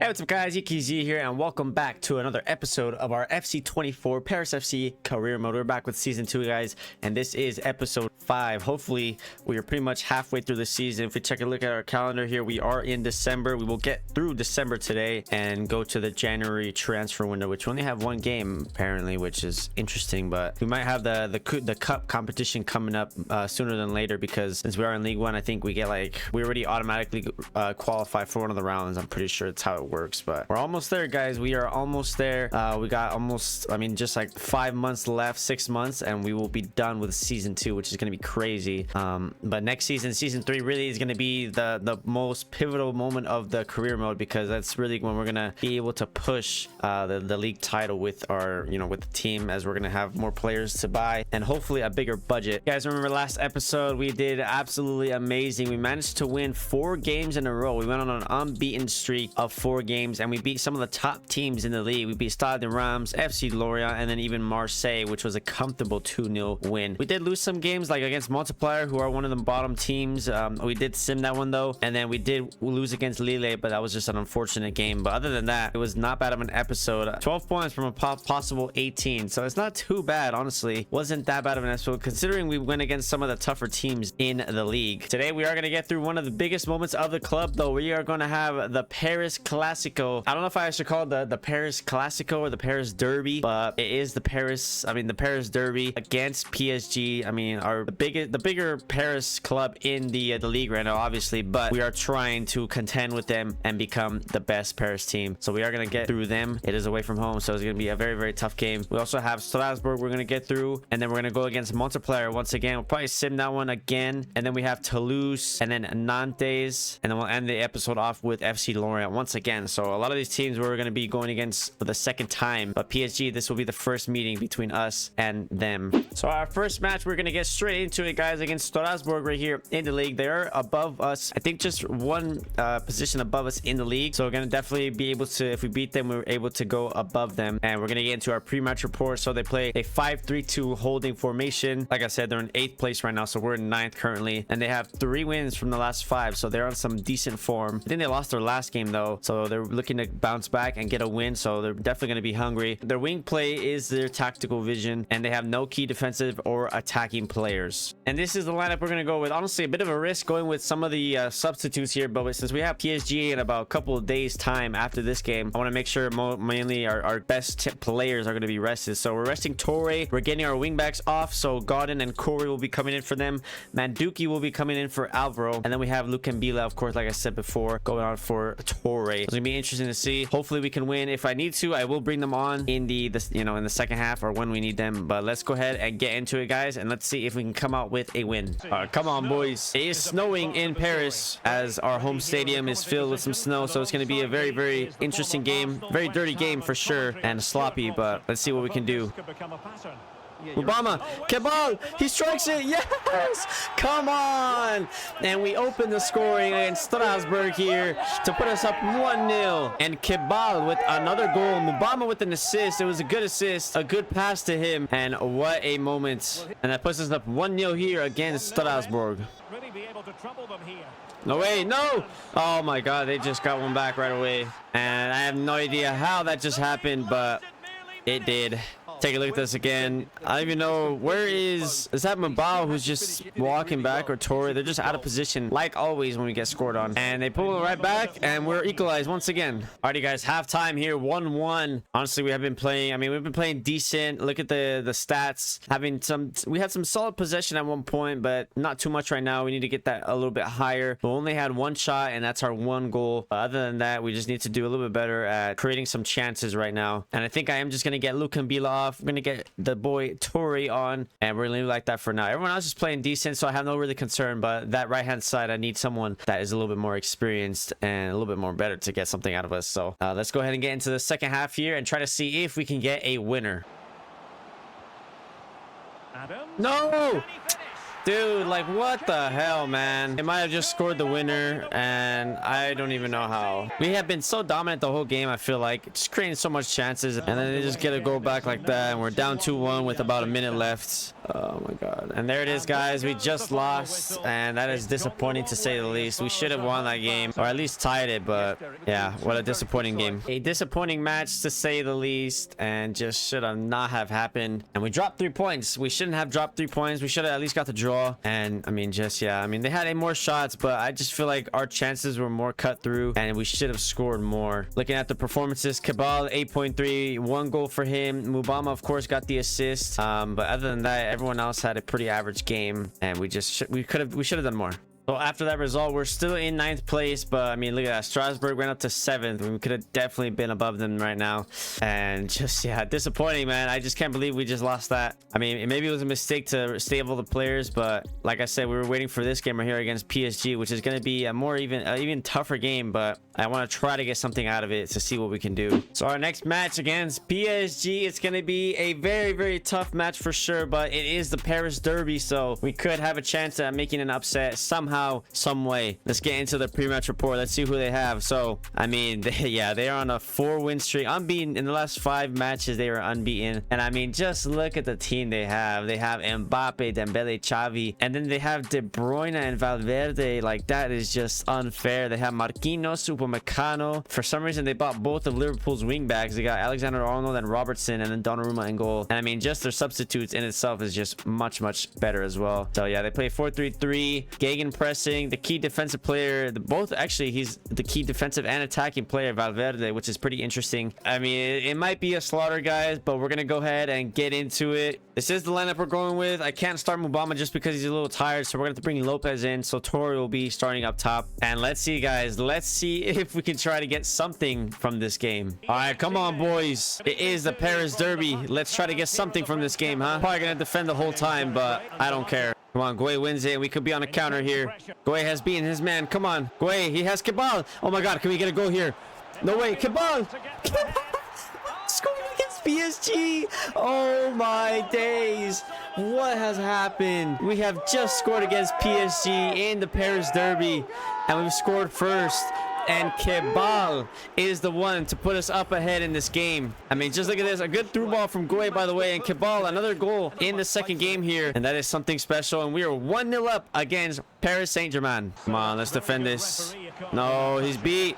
Hey, what's up guys, EKZ here and welcome back to another episode of our FC24 Paris FC career mode. We're back with season 2 guys, and this is episode 5. Hopefully we are pretty much halfway through the season. If we take a look at our calendar here, we are in December. We will get through December today and go to the January transfer window, which we only have one game apparently, which is interesting, but we might have the cup competition coming up sooner than later, because since we are in League 1, I think we already automatically qualify for one of the rounds. I'm pretty sure it's how it works, but we're almost there guys. We are almost there. We got almost, just like 5 months left, 6 months, and we will be done with season 2, which is going to be crazy. But next season 3 really is going to be the most pivotal moment of the career mode, because that's really when we're going to be able to push the league title with our with the team, as we're going to have more players to buy and hopefully a bigger budget. You guys remember last episode we did absolutely amazing. We managed to win 4 games in a row. We went on an unbeaten streak of 4 games, and we beat some of the top teams in the league. We beat Stade de Reims, FC Lorient, and then even Marseille, which was a comfortable 2-0 win. We did lose some games, like against Multiplier, who are one of the bottom teams. We did sim that one though, and then we did lose against Lille, but that was just an unfortunate game. But other than that, it was not bad of an episode. 12 points from a possible 18, so it's not too bad, honestly. Wasn't that bad of an episode considering we went against some of the tougher teams in the league. Today we are going to get through one of the biggest moments of the club though. We are going to have the Paris Classico. I don't know if I should call it the Paris Classico or the Paris Derby, but it is the Paris Derby against PSG. The bigger Paris club in the league right now, obviously, but we are trying to contend with them and become the best Paris team. So we are going to get through them. It is away from home, so it's going to be a very, very tough game. We also have Strasbourg we're going to get through, and then we're going to go against Multiplier once again. We'll probably sim that one again, and then we have Toulouse and then Nantes, and then we'll end the episode off with FC Lorient once again. So a lot of these teams we're going to be going against for the second time, but PSG, this will be the first meeting between us and them. So our first match, we're going to get straight into it guys, against Strasbourg right here in the league. They are above us, I think just one position above us in the league, so we're going to definitely be able to, if we beat them, we're able to go above them. And we're going to get into our pre-match report. So they play a 5-3-2 holding formation. Like I said, they're in 8th place right now, so we're in 9th currently, and they have 3 wins from the last 5, so they're on some decent form. I think they lost their last game though, so they're looking to bounce back and get a win, so they're definitely going to be hungry. Their wing play is their tactical vision, and they have no key defensive or attacking players. And this is the lineup we're going to go with. Honestly, a bit of a risk going with some of the substitutes here, but since we have PSG in about a couple of days time after this game, I want to make sure mainly our best players are going to be rested. So we're resting Torre, we're getting our wing backs off, so Godin and Corey will be coming in for them. Manduki will be coming in for Alvaro, and then we have Lukembila, of course, like I said before, going on for Torre. It's gonna be interesting to see. Hopefully we can win. If I need to, I will bring them on in the in the second half or when we need them. But let's go ahead and get into it guys, and let's see if we can come out with a win. Come on boys. It is snowing in Paris, as our home stadium is filled with some snow, so it's going to be a very, very interesting game, very dirty game for sure, and sloppy, but let's see what we can do. Obama, Kebal, he strikes it, yes, come on, and we open the scoring against Strasbourg here to put us up 1-0, and Kebal with another goal. Mubama with an assist. It was a good assist, a good pass to him, and what a moment, and that puts us up 1-0 here against Strasbourg. No way, no! Oh my god, they just got one back right away, and I have no idea how that just happened, but it did. Take a look at this again. I don't even know, where is that Mabao who's just walking back, or Torre? They're just out of position like always when we get scored on, and they pull it right back, and we're equalized once again. Alrighty guys, halftime here, 1-1. Honestly, we have been playing, we've been playing decent. Look at the stats. We had some solid possession at one point, but not too much right now. We need to get that a little bit higher. We only had 1 shot, and that's our 1 goal. Other than that, we just need to do a little bit better at creating some chances right now, and I think I am just gonna get Lukembila off. We're gonna get the boy Torre on, and we're gonna leave like that for now. Everyone else is playing decent, so I have no really concern, but that right hand side, I need someone that is a little bit more experienced and a little bit more better to get something out of us. So let's go ahead and get into the second half here and try to see if we can get a winner. No! Dude, like, what the hell, man? They might have just scored the winner, and I don't even know how. We have been so dominant the whole game, I feel like. Just creating so much chances, and then they just get a goal back like that, and we're down 2-1 with about a minute left. Oh my god. And there it is, guys. We just lost, and that is disappointing to say the least. We should have won that game, or at least tied it, but yeah, what a disappointing game. A disappointing match to say the least, and just should have not have happened. And we dropped 3 points. We shouldn't have dropped 3 points. We should have at least got the draw. And I mean, just yeah, I mean, they had 8 more shots, but I just feel like our chances were more cut through, and we should have scored more. Looking at the performances, Cabal 8.3, 1 goal for him. Mubama, of course, got the assist, but other than that, everyone else had a pretty average game, and we should have done more. So after that result, we're still in 9th place, but I mean, look at that. Strasbourg went up to 7th. We could have definitely been above them right now. And just, yeah, disappointing, man. I just can't believe we just lost that. I mean, maybe it was a mistake to stable the players, but like I said, we were waiting for this game right here against PSG, which is going to be a more even tougher game, but I want to try to get something out of it to see what we can do. So our next match against PSG, it's going to be a very, very tough match for sure, but it is the Paris Derby, so we could have a chance at making an upset somehow, some way. Let's get into the pre-match report. Let's see who they have. So I mean, they are on a 4-win streak, unbeaten in the last 5 matches. They were unbeaten, and I mean, just look at the team they have. They have Mbappe, Dembele, Xavi, and then they have De Bruyne and Valverde. Like, that is just unfair. They have Marquinhos, Upamecano. For some reason, they bought both of Liverpool's wing backs. They got Alexander-Arnold and Robertson, and then Donnarumma in goal. And I mean, just their substitutes in itself is just much better as well. So yeah, they play 4-3-3, gegenpressing. The key defensive player, both actually, he's the key defensive and attacking player, Valverde, which is pretty interesting. I mean, it might be a slaughter, guys, but we're gonna go ahead and get into it. This is the lineup we're going with. I can't start Mubama just because he's a little tired, so we're gonna have to bring Lopez in. So Torre will be starting up top, and let's see, guys, let's see if we can try to get something from this game. All right, come on, boys. It is the Paris Derby. Let's try to get something from this game, huh? Probably gonna defend the whole time, but I don't care. Come on, Gueye wins it. We could be on a counter here. Gueye has beaten his man. Come on, Gueye. He has Cabal. Oh my god, can we get a goal here? No way, Cabal. Scoring against PSG. Oh my days. What has happened? We have just scored against PSG in the Paris Derby, and we've scored first. And Cabal is the one to put us up ahead in this game. I mean, just look at this. A good through ball from Gueye, by the way. And Cabal, another goal in the second game here. And that is something special. And we are 1-0 up against Paris Saint-Germain. Come on, let's defend this. No, he's beat.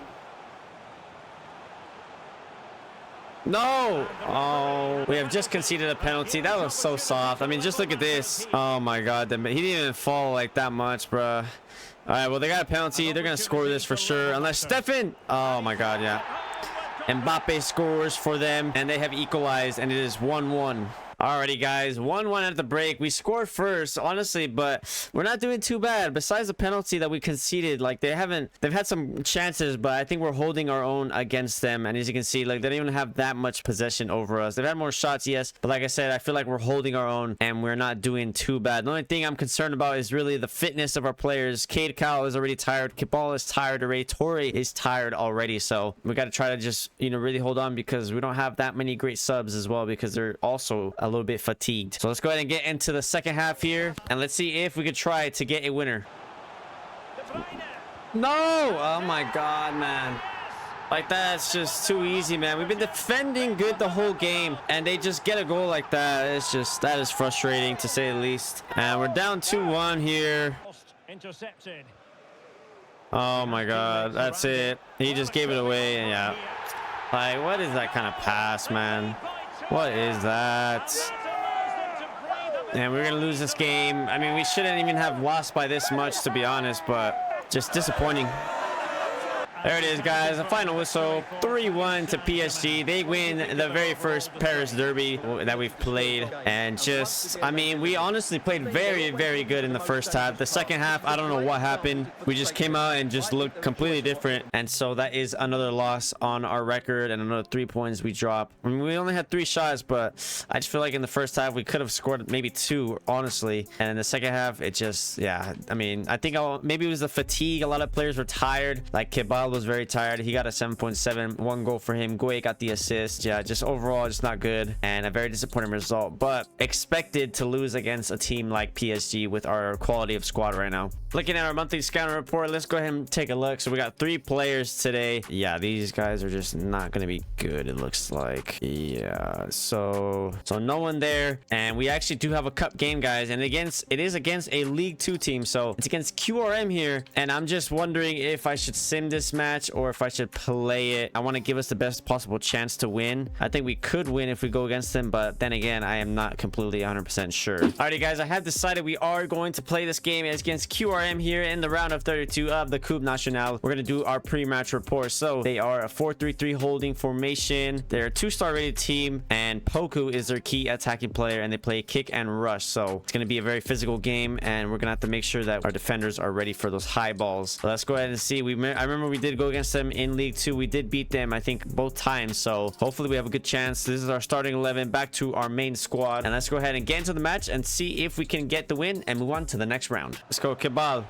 No. Oh, we have just conceded a penalty. That was so soft. I mean, just look at this. Oh my god, he didn't even fall like that much, bruh. All right, well, they got a penalty. They're gonna score this for sure, unless Stefan. Oh my god, yeah. Mbappe scores for them, and they have equalized, and it is 1-1. Alrighty, guys, 1-1 at the break. We scored first, honestly, but we're not doing too bad. Besides the penalty that we conceded, like, they've had some chances, but I think we're holding our own against them. And as you can see, like, they don't even have that much possession over us. They've had more shots, yes, but like I said, I feel like we're holding our own and we're not doing too bad. The only thing I'm concerned about is really the fitness of our players. Cade Cowell is already tired. Cabal is tired already. Torre is tired already. So we got to try to just, you know, really hold on, because we don't have that many great subs as well, because they're also a little bit fatigued. So let's go ahead and get into the second half here, and let's see if we could try to get a winner. No! Oh my god, man. Like, that's just too easy, man. We've been defending good the whole game, and they just get a goal like that. It's just, that is frustrating to say the least. And we're down 2-1 here. Oh my god, that's it. He just gave it away, and yeah. Like, what is that kind of pass, man? What is that? And we're gonna lose this game. I mean, we shouldn't even have lost by this much, to be honest, but just disappointing. There it is, guys. A final whistle. 3-1 to PSG. They win the very first Paris Derby that we've played. And just, I mean, we honestly played very, very good in the first half. The second half, I don't know what happened. We just came out and just looked completely different. And so that is another loss on our record, and another 3 points we drop. I mean, we only had 3 shots, but I just feel like in the first half, we could have scored maybe 2, honestly. And in the second half, it just, yeah. I mean, I think maybe it was the fatigue. A lot of players were tired. Like Cabal Ronaldo's very tired. He got a 7.7, 1 goal for him. Gueye got the assist. Yeah, just overall just not good and a very disappointing result, but expected to lose against a team like PSG with our quality of squad right now. Looking at our monthly scouting report, let's go ahead and take a look. So we got 3 players today. Yeah, these guys are just not going to be good, it looks like. Yeah, so no one there. And we actually do have a cup game, guys, and it is against a League 2 team, so it's against QRM here. And I'm just wondering if I should sim this match or if I should play it. I want to give us the best possible chance to win. I think we could win if we go against them, but then again, I am not completely 100% sure. Alrighty, guys, I have decided we are going to play this game against QRM here in the round of 32 of the Coupe Nationale. We're going to do our pre-match report. So they are a 4-3-3 holding formation. They're a 2-star rated team, and Poku is their key attacking player, and they play kick and rush. So it's going to be a very physical game, and we're going to have to make sure that our defenders are ready for those high balls. So let's go ahead and see. I remember we did go against them in League 2. We did beat them, I think, both times. So hopefully we have a good chance. This is our starting 11. Back to our main squad, and let's go ahead and get into the match and see if we can get the win and move on to the next round. Let's go, Kibal.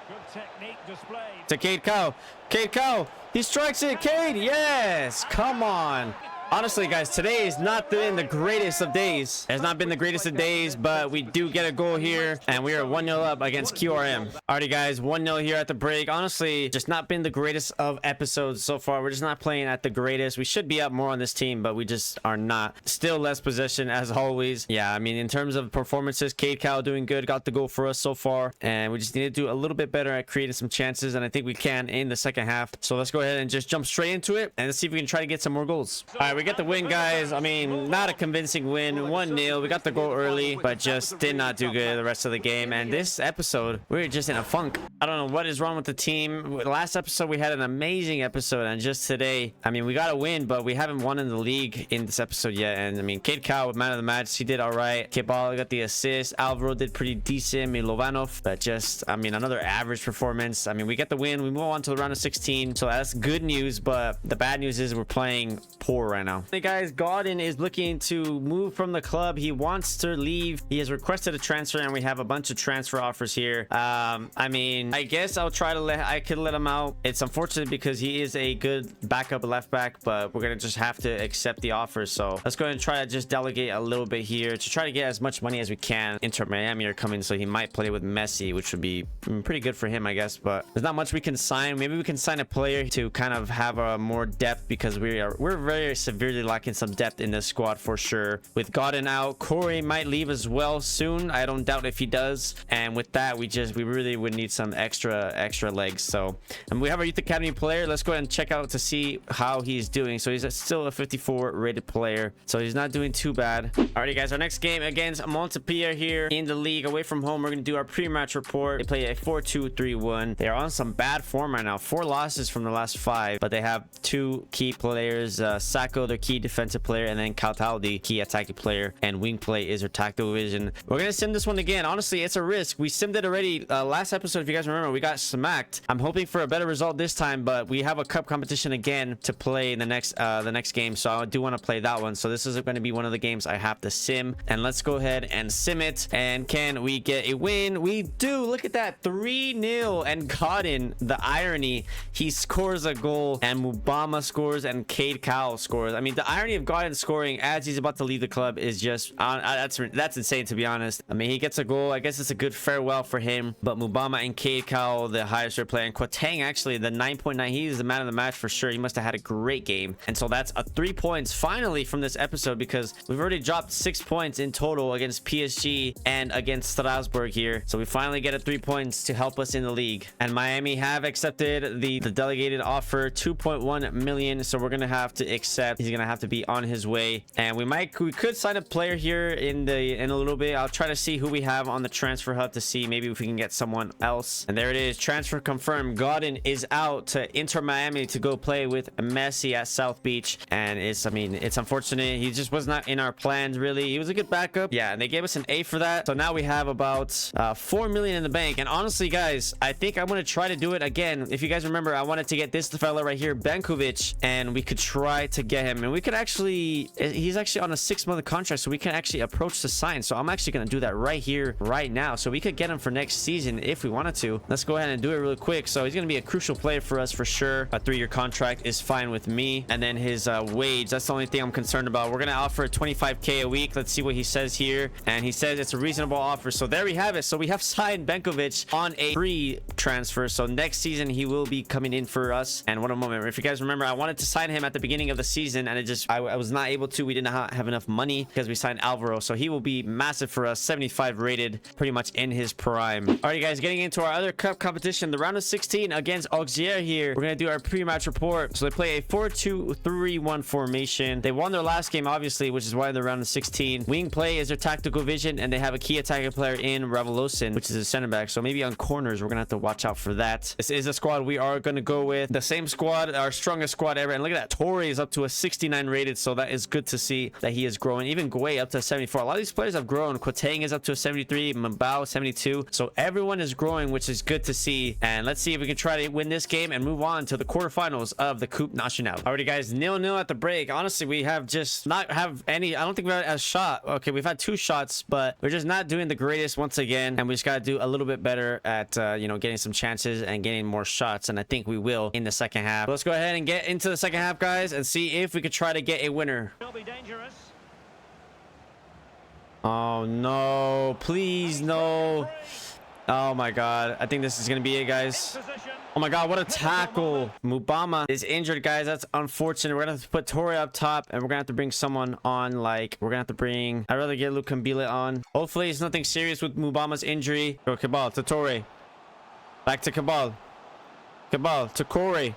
Good technique displayed. To Cade Cow. Cade Cow. He strikes it. Cade. Yes. Come on. Honestly, guys, today has not been the greatest of days. It's not been the greatest of days, but we do get a goal here, and we are 1-0 up against QRM. Alrighty, guys, 1-0 here at the break. Honestly, just not been the greatest of episodes so far. We're just not playing at the greatest. We should be up more on this team, but we just are not. Still less possession, as always. Yeah, I mean, in terms of performances, Cade Cow doing good. Got the goal for us so far, and we just need to do a little bit better at creating some chances, and I think we can in the second half. So let's go ahead and just jump straight into it, and let's see if we can try to get some more goals. All right, we get the win, guys. I mean, not a convincing win. 1-0. We got the goal early, but just did not do good the rest of the game. And this episode, we're just in a funk. I don't know what is wrong with the team. Last episode, we had an amazing episode, and just today, I mean, we got a win, but we haven't won in the league in this episode yet. And I mean, Cade Cow with man of the match, he did all right. Kibal got the assist. Alvaro did pretty decent. Milovanov, but just, I mean, another average performance. I mean, we get the win. We move on to the round of 16, so that's good news. But the bad news is we're playing poor right now. Hey guys, Godin is looking to move from the club. He wants to leave. He has requested a transfer, and we have a bunch of transfer offers here. I mean, I guess I could let him out. It's unfortunate because he is a good backup left back, but we're gonna just have to accept the offer. So let's go ahead and try to just delegate a little bit here to try to get as much money as we can. Inter Miami are coming, so he might play with Messi, which would be pretty good for him, I guess. But there's not much we can sign. Maybe we can sign a player to kind of have a more depth, because we're very severely lacking some depth in this squad for sure. With Godin out, Corey might leave as well soon. I don't doubt if he does. And with that, we really would need some extra legs. So, and we have our youth academy player. Let's go ahead and check out to see how he's doing. So he's still a 54 rated player, so he's not doing too bad. Alrighty, guys, our next game against Montpellier here in the league, away from home. We're gonna do our pre-match report. They play a 4-2-3-1. They are on some bad form right now. 4 losses from the last 5, but they have 2 key players. Sacco, their key defensive player, and then Cataldi, key attacking player, and wing play is her tactical vision. We're gonna sim this one again. Honestly, it's a risk. We simmed it already last episode. If you guys remember, we got smacked. I'm hoping for a better result this time, but we have a cup competition again to play in the next game, so I do want to play that one. So this is going to be one of the games I have to sim, and let's go ahead and sim it. And can we get a win? We do. Look at that, 3-0. And Godin, the irony, he scores a goal, and Mubama scores, and Cade Cow scores. I mean, the irony of Godin scoring as he's about to leave the club is just that's insane, to be honest. I mean, he gets a goal. I guess it's a good farewell for him. But Mubama and Cade Cow, the highest rated player, and Quatang, actually the 9.9, he is the man of the match for sure. He must have had a great game. And so that's 3 points finally from this episode, because we've already dropped 6 points in total against PSG and against Strasbourg here. So we finally get 3 points to help us in the league. And Miami have accepted the delegated offer, 2.1 million. So we're gonna have to accept. He's gonna have to be on his way, and we could sign a player here in a little bit. I'll try to see who we have on the transfer hub to see maybe if we can get someone else. And there it is, transfer confirmed. Godin is out to Inter Miami to go play with Messi at South Beach, and it's unfortunate. He just was not in our plans, really. He was a good backup, yeah, and they gave us an A for that. So now we have about 4 million in the bank. And honestly, guys, I think I'm going to try to do it again. If you guys remember, I wanted to get this fella right here, Benkovic, and we could try to get him, and we could actually, he's actually on a 6-month contract, so we can actually approach to sign. So I'm actually going to do that right here, right now. So we could get him for next season if we wanted to. Let's go ahead and do it really quick. So he's going to be a crucial player for us for sure. A 3-year contract is fine with me. And then his wage, that's the only thing I'm concerned about. We're going to offer 25K a week. Let's see what he says here. And he says it's a reasonable offer. So there we have it. So we have signed Benkovic on a free transfer. So next season he will be coming in for us. And what a moment. If you guys remember, I wanted to sign him at the beginning of the season, and I was not able to. We didn't have enough money because we signed Alvaro. So he will be massive for us. 75 rated, pretty much in his prime. All right, guys, getting into our other cup competition, the round of 16 against Auxerre here. We're going to do our pre-match report. So they play a 4-2-3-1 formation. They won their last game, obviously, which is why they're round of 16. Wing play is their tactical vision, and they have a key attacking player in Ravolosin, which is a center back. So maybe on corners, we're going to have to watch out for that. This is a squad we are going to go with. The same squad, our strongest squad ever. And look at that. Torre is up to a 69 rated, so that is good to see that he is growing. Even Guay up to 74. A lot of these players have grown. Quatang is up to a 73. Mbao 72. So everyone is growing, which is good to see. And let's see if we can try to win this game and move on to the quarterfinals of the Coupe Nationale. Alrighty, guys, 0-0 at the break. Honestly, we have just not have any. I don't think we've had a shot. Okay, we've had 2 shots, but we're just not doing the greatest once again. And we just got to do a little bit better at you know, getting some chances and getting more shots. And I think we will in the second half. Let's go ahead and get into the second half, guys, and see if we could try to get a winner. It'll be dangerous. Oh no, please no. Oh my god, I think this is gonna be it, guys. Oh my god, what a tackle. Mubama is injured, guys. That's unfortunate. We're gonna have to put Torre up top, and we're gonna have to bring someone on. Like, we're gonna have to bring, I'd rather get Lukambila on. Hopefully it's nothing serious with Mubama's injury. Go Cabal to Torre, back to Cabal to Corey,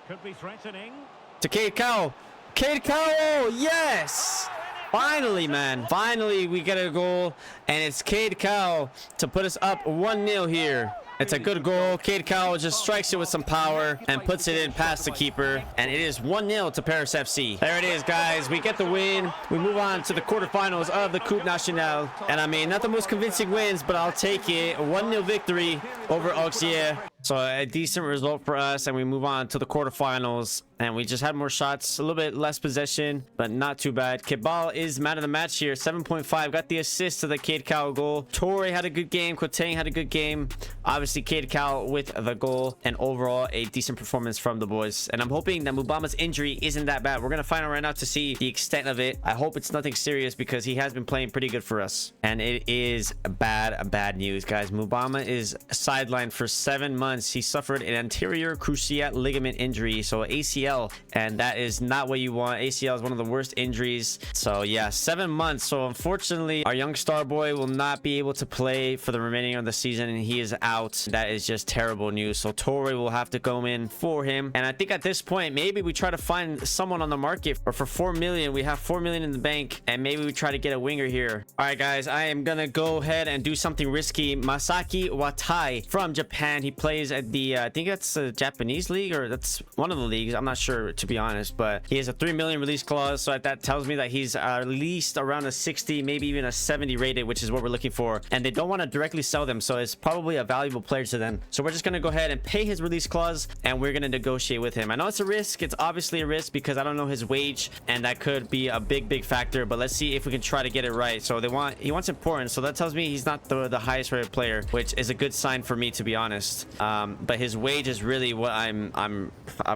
Could be threatening. to Cade Cowell. Cade Cowell, yes! Finally, man. Finally, we get a goal, and it's Cade Cowell to put us up 1-0 here. It's a good goal. Cade Cowell just strikes it with some power and puts it in past the keeper. And it is 1-0 to Paris FC. There it is, guys. We get the win. We move on to the quarterfinals of the Coupe Nationale. And I mean, not the most convincing wins, but I'll take it. A 1-0 victory over Auxerre. So a decent result for us, and we move on to the quarterfinals. And we just had more shots, a little bit less possession, but not too bad. Cabal is man of the match here, 7.5. Got the assist to the Cade Cowell goal. Torre had a good game. Quatang had a good game. Obviously, Cade Cowell with the goal, and overall a decent performance from the boys. And I'm hoping that Mubama's injury isn't that bad. We're gonna find out right now to see the extent of it. I hope it's nothing serious, because he has been playing pretty good for us. And it is bad news, guys. Mubama is sidelined for 7 months. He suffered an anterior cruciate ligament injury, so ACL, and that is not what you want. ACL is one of the worst injuries. So yeah, 7 months. So unfortunately, our young star boy will not be able to play for the remaining of the season, and he is out. That is just terrible news. So Torre will have to go in for him. And I think at this point, maybe we try to find someone on the market, or for 4 million. We have 4 million in the bank, and maybe we try to get a winger here. All right, guys, I am gonna go ahead and do something risky. Masaki Watai from Japan. He plays at the I think that's the Japanese league, or that's one of the leagues. I'm not sure, to be honest, but he has a 3 million release clause, so that tells me that he's at least around a 60, maybe even a 70 rated, which is what we're looking for. And they don't want to directly sell them, so it's probably a valuable player to them. So we're just going to go ahead and pay his release clause, and we're going to negotiate with him. I know it's a risk. It's obviously a risk, because I don't know his wage, and that could be a big factor. But let's see if we can try to get it right. So he wants important, so that tells me he's not the highest rated player, which is a good sign for me, to be honest. But his wage is really what I'm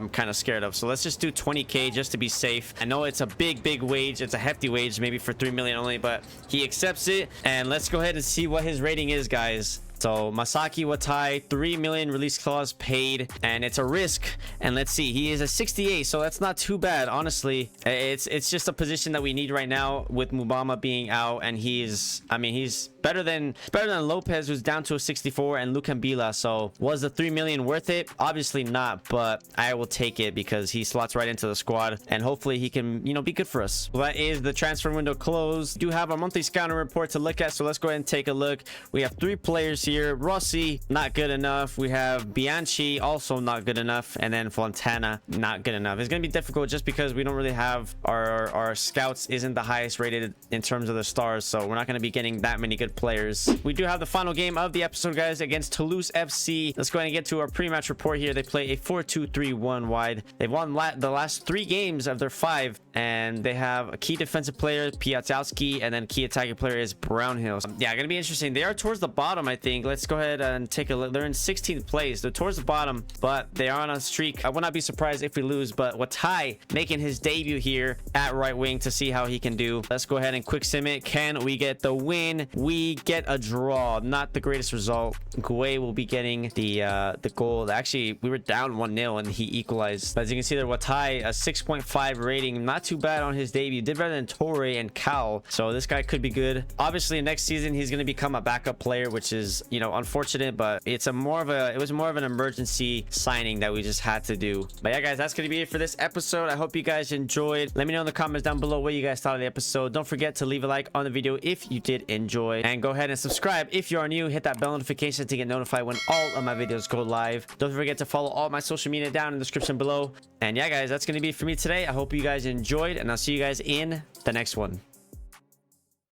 kind of scared of. So let's just do 20k just to be safe. I know it's a big wage. It's a hefty wage, maybe for 3 million only, but he accepts it. And let's go ahead and see what his rating is, guys. So Masaki Watai, 3 million release clause paid, and it's a risk. And let's see, he is a 68, so that's not too bad, honestly. It's just a position that we need right now with Mubama being out, and he's better than Lopez, who's down to a 64, and Lukambila. So was the 3 million worth it? Obviously not, but I will take it because he slots right into the squad, and hopefully he can, you know, be good for us. Well, that is the transfer window closed. We do have our monthly scouting report to look at, so let's go ahead and take a look. We have 3 players here. Rossi, not good enough. We have Bianchi, also not good enough. And then Fontana, not good enough. It's going to be difficult just because we don't really have our scouts isn't the highest rated in terms of the stars. So we're not going to be getting that many good players. We do have the final game of the episode, guys, against Toulouse FC. Let's go ahead and get to our pre-match report here. They play a 4-2-3-1 wide. They've won the last 3 games of their 5, and they have a key defensive player, Piatowski, and then key attacking player is Brownhill. Yeah, gonna be interesting. They are towards the bottom, I think. Let's go ahead and take a look. They're in 16th place. They're towards the bottom, but they are on a streak. I would not be surprised if we lose, but Watai making his debut here at right wing to see how he can do. Let's go ahead and quick sim it. Can we get the win? We get a draw. Not the greatest result. Gouet will be getting the goal. Actually, we were down 1-0 and he equalized. As you can see there, Watai, a 6.5 rating. Not too bad on his debut. Did better than Torre and Cal. So this guy could be good. Obviously, next season he's going to become a backup player, which is, you know, unfortunate, but it was more of an emergency signing that we just had to do. But yeah, guys, that's going to be it for this episode. I hope you guys enjoyed. Let me know in the comments down below what you guys thought of the episode. Don't forget to leave a like on the video if you did enjoy, and go ahead and subscribe if you are new. Hit that bell notification to get notified when all of my videos go live. Don't forget to follow all my social media down in the description below. And yeah, guys, that's going to be it for me today. I hope you guys enjoyed, and I'll see you guys in the next one.